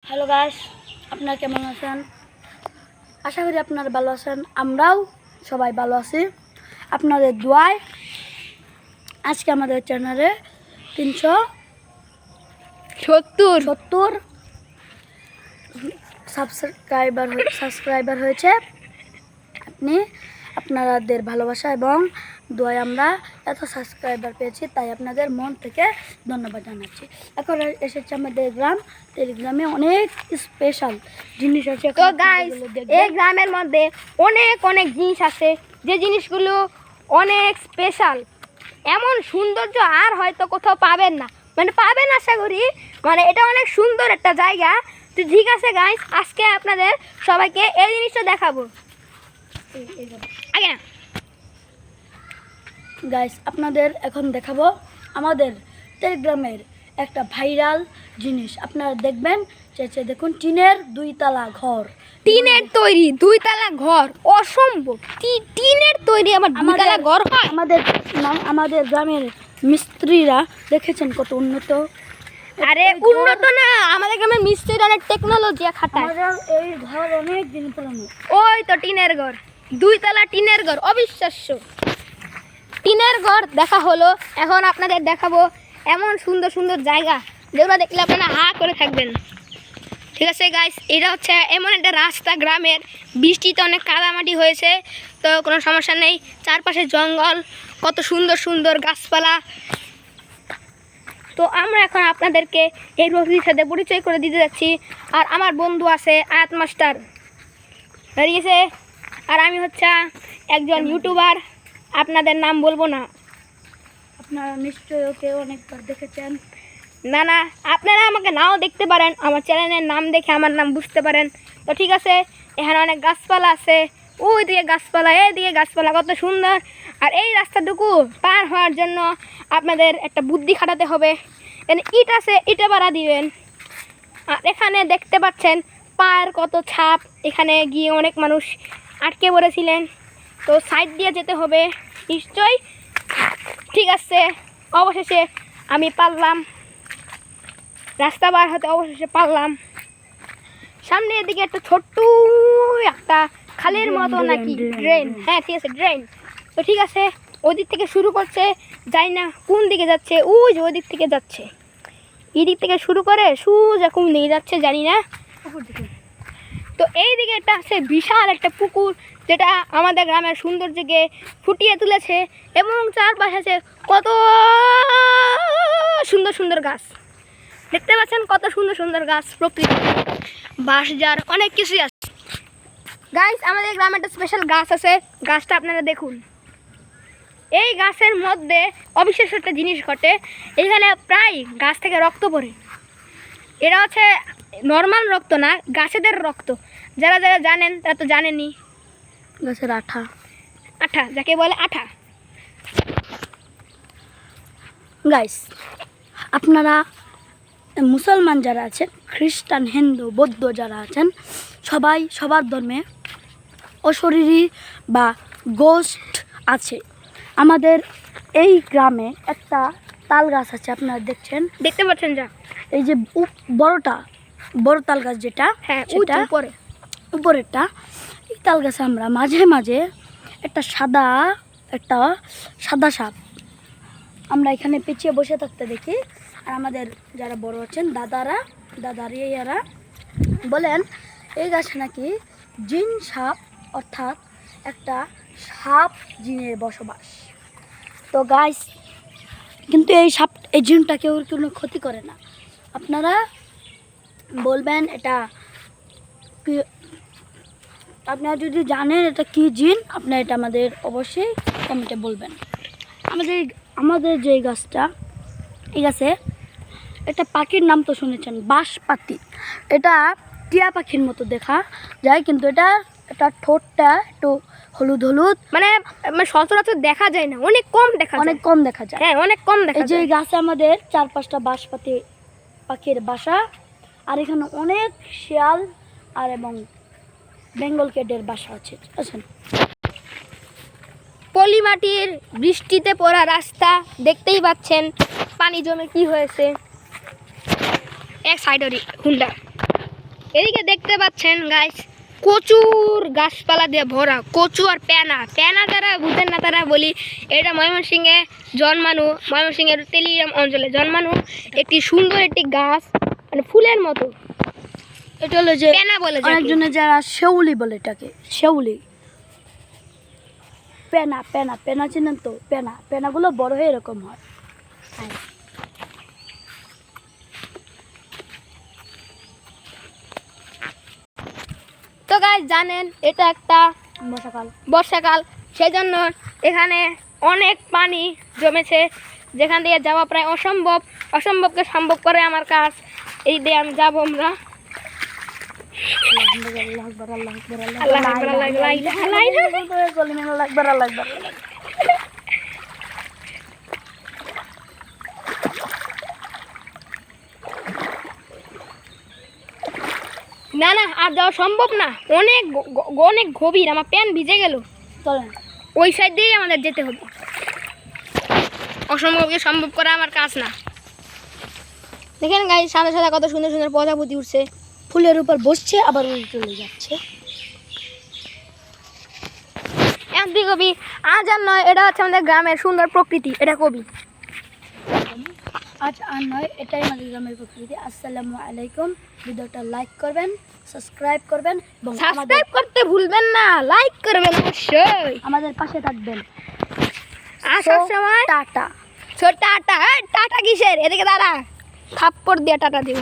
Hello guys, আপনারা কেমন আছেন? আশা করি আপনারা ভালো আছেন। আমরাও সবাই ভালো আছি আপনাদের দোয়ায়। আজকে আমাদের চ্যানেলে 370 সাবস্ক্রাইবার হয়েছে। আপনাদের ভালোবাসা এবং দোয়ায় আমরা এত সাবস্ক্রাইবার পেয়েছি, তাই আপনাদের মন থেকে ধন্যবাদ জানাচ্ছি। এখন এসেছে আমাদের গ্রাম। টেলিগ্রামে অনেক স্পেশাল জিনিস আছে। তো গাইস, এই গ্রামের মধ্যে অনেক অনেক জিনিস আছে, যে জিনিসগুলো অনেক স্পেশাল। এমন সৌন্দর্য আর হয়তো কোথাও পাবেন না, পাবেন আশা করি। এটা অনেক সুন্দর একটা জায়গা। তো ঠিক আছে গাইস, আজকে আপনাদের সবাইকে এই জিনিসটা দেখাবো। আগে গাইস, আপনাদের এখন দেখাবো আমাদের টেলিগ্রামের একটা ভাইরাল জিনিস। আপনারা দেখবেন, চেয়ে দেখুন, টিনের 2 তলা ঘর। টিনের তৈরি 2 তলা ঘর, অসম্ভব। টিনের তৈরি আবার 2 তলা ঘর হয়? আমাদের গ্রামের মিস্ত্রিরা দেখেছেন কত উন্নত। আরে উন্নত না, আমাদের গ্রামের মিস্ত্রিরা অনেক টেকনোলজি খাটায়। এই ঘর অনেক দিন পুরানো। ওই তো টিনের ঘর, 2 তলা টিনের ঘর, অবিশ্বাস্য। টিনের ঘর দেখা হলো, এখন আপনাদের দেখাবো এমন সুন্দর সুন্দর জায়গা যেগুলো দেখলে আপনারা হা করে থাকবেন। ঠিক আছে গাইস, এটা হচ্ছে এমন একটা রাস্তা গ্রামের, বৃষ্টিতে অনেক কাদামাটি হয়েছে, তো কোনো সমস্যা নেই। চারপাশে জঙ্গল, কত সুন্দর সুন্দর গাছপালা। তো আমরা এখন আপনাদেরকে এই প্রকৃতির সাথে পরিচয় করে দিতে যাচ্ছি। আর আমার বন্ধু আছে আয়াত মাস্টার, দাঁড়িয়েছে। আর আমি হচ্ছে একজন ইউটিউবার, আপনাদের নাম বলবো না। আপনারা নিশ্চয়ই ওকে অনেকবার দেখেছেন। না না, আপনারা আমাকে নাও দেখতে পারেন, আমার চ্যানেলের নাম দেখে আমার নাম বুঝতে পারেন। তো ঠিক আছে, এখানে অনেক গাছপালা আছে, ওই দিকে গাছপালা, এইদিকে গাছপালা, কত সুন্দর। আর এই রাস্তাটুকু পার হওয়ার জন্য আপনাদের একটা বুদ্ধি খাটাতে হবে। এখানে ইট আছে, ইটে পাড়া দিবেন। আর এখানে দেখতে পাচ্ছেন পায়ের কত ছাপ, এখানে গিয়ে অনেক মানুষ আটকে পড়েছিলেন। তো সাইড দিয়ে যেতে হবে নিশ্চয়ই। ঠিক আছে, অবশেষে আমি পারলাম, রাস্তা বার হতে অবশেষে পারলাম। সামনে এদিকে একটা ছোট্ট একটা খালের মতো নাকি ড্রেন, হ্যাঁ ঠিক আছে ড্রেন। তো ঠিক আছে, ওই দিক থেকে শুরু করছে, যাই না কোন দিকে যাচ্ছে, ওই যে ওই দিক থেকে যাচ্ছে। এই দিক থেকে শুরু করে সোজা কোন দিকে যাচ্ছে জানি না। তো এই দিকে একটা আছে বিশাল একটা পুকুর, যেটা আমাদের গ্রামের সৌন্দর্যকে ফুটিয়ে তুলেছে। এবং চারপাশে আছে কত সুন্দর সুন্দর গাছ, দেখতে পাচ্ছেন কত সুন্দর সুন্দর গাছ, প্রকৃতি, বাঁশঝাড়, অনেক কিছুই আছে। গাইস, আমাদের গ্রামে একটা স্পেশাল গাছ আছে, গাছটা আপনারা দেখুন। এই গাছের মধ্যে অবিশ্বাস্য একটা জিনিস ঘটে, এখানে প্রায় গাছ থেকে রক্ত পড়ে। এটা হচ্ছে নর্মাল রক্ত না, গাছেদের রক্ত। যারা যারা জানেন তারা তো জানেনই, গাছের আঠা, আঠা যাকে বলে আঠা। গাইস, আপনারা মুসলমান যারা আছেন, খ্রিস্টান, হিন্দু, বৌদ্ধ যারা আছেন, সবাই সবার ধর্মে অশরীরী বা গোস্ট আছে। আমাদের এই গ্রামে একটা তাল গাছ আছে, আপনারা দেখতে পাচ্ছেন যা, এই যে বড় তাল গাছ যেটা, হ্যাঁ সেটা উপরেরটা। এই তাল গাছে আমরা মাঝে মাঝে একটা সাদা সাপ আমরা এখানে পেঁচিয়ে বসে থাকতে দেখি। আর আমাদের যারা বড় আছেন, দাদারিয়ারা বলেন এই গাছে নাকি জিন সাপ, অর্থাৎ একটা সাপ জিনের বসবাস। তো গাইস, কিন্তু এই জিনটা কেউ কোনো ক্ষতি করে না। আপনারা বলবেন এটা কি, আপনারা যদি জানেন এটা কি জিন, আপনারা এটা আমাদের অবশ্যই কমেন্টে বলবেন। আমাদের যে গাছটা, এই গাছে একটা পাখির নাম তো শুনেছেন, বাঁশপাতি। এটা টিয়া পাখির মতো দেখা যায়, কিন্তু এটা ঠোঁটটা একটু হলুদ হলুদ, সচরাচর দেখা যায় না, অনেক কম দেখা যায়। হ্যাঁ, অনেক কম দেখা যায়। এই যে গাছে আমাদের 4-5টা বাঁশপাতি পাখির বাসা। আর এখানে অনেক শিয়াল আর এবং বেঙ্গল ক্যাটের বাসা আছে, বুঝছেন। পলিমাটির বৃষ্টিতে পড়া রাস্তা, দেখতেই পাচ্ছেন পানি জমে কি হয়েছে। এক সাইডেরই হুন্ডা, এদিকে দেখতে পাচ্ছেন গাইস প্রচুর গাছপালা দিয়ে ভরা, কচু আর পেনা। পেনা যারা বুঝেন না তারা বলি, এটা ময়মনসিংহে জন্মানো, ময়মনসিংহের তেলিগ্রাম অঞ্চলে জন্মানো একটি সুন্দর একটি গাছ, মানে ফুলের মতো। এটা হলো যে পেনা বলে যাকে। অনেকজনে যারা শেউলি বলে এটাকে, শেউলি। পেনা পেনা পেনা চিনেন তো? পেনা, পেনাগুলো বড় হয়ে এরকম হয়। তো গাইস জানেন এটা একটা বর্ষাকাল। বর্ষাকাল, সেই জন্য এখানে অনেক পানি জমেছে, যেখান দিয়ে যাওয়া প্রায় অসম্ভব। অসম্ভবকে সম্ভব করে আমার কাজ। এই দিয়ে আমি যাবো আমরা। আল্লাহু আকবার, আল্লাহু আকবার, আল্লাহু আকবার, আল্লাহু আকবার, লা ইলাহা ইল্লাল্লাহ। আল্লাহু আকবার, আল্লাহু আকবার। না না, আর যাওয়া সম্ভব না, অনেক অনেক গভীর, আমার প্যান্ট ভিজে গেল। চলেন। ওই সাইড দিয়েই আমাদের যেতে হবে। অসম্ভবকে সম্ভব করা আমার কাজ না। দেখেন গাই, সাদা সাদা কত সুন্দর সুন্দর প্রজাপতি উঠছে। ফুলের উপর বসছে আবার উড়ে চলে যাচ্ছে। একদি কবি আজ আর নয়, এটা হচ্ছে আমাদের গ্রামের সুন্দর প্রকৃতি, এটা কবি। আজ আর নয়, এটাই আমাদের গ্রামের প্রকৃতি। আসসালামু আলাইকুম। ভিডিওটা লাইক করবেন, সাবস্ক্রাইব করবেন এবং সাবস্ক্রাইব করতে ভুলবেন না, লাইক করবেন অবশ্যই, আমাদের পাশে থাকবেন। আর সবসময় টাটা। ছোট টাটা। টাটা কিসের? এদিকে দাঁড়া, থাপ্পড় দিয়ে টাটা দিব।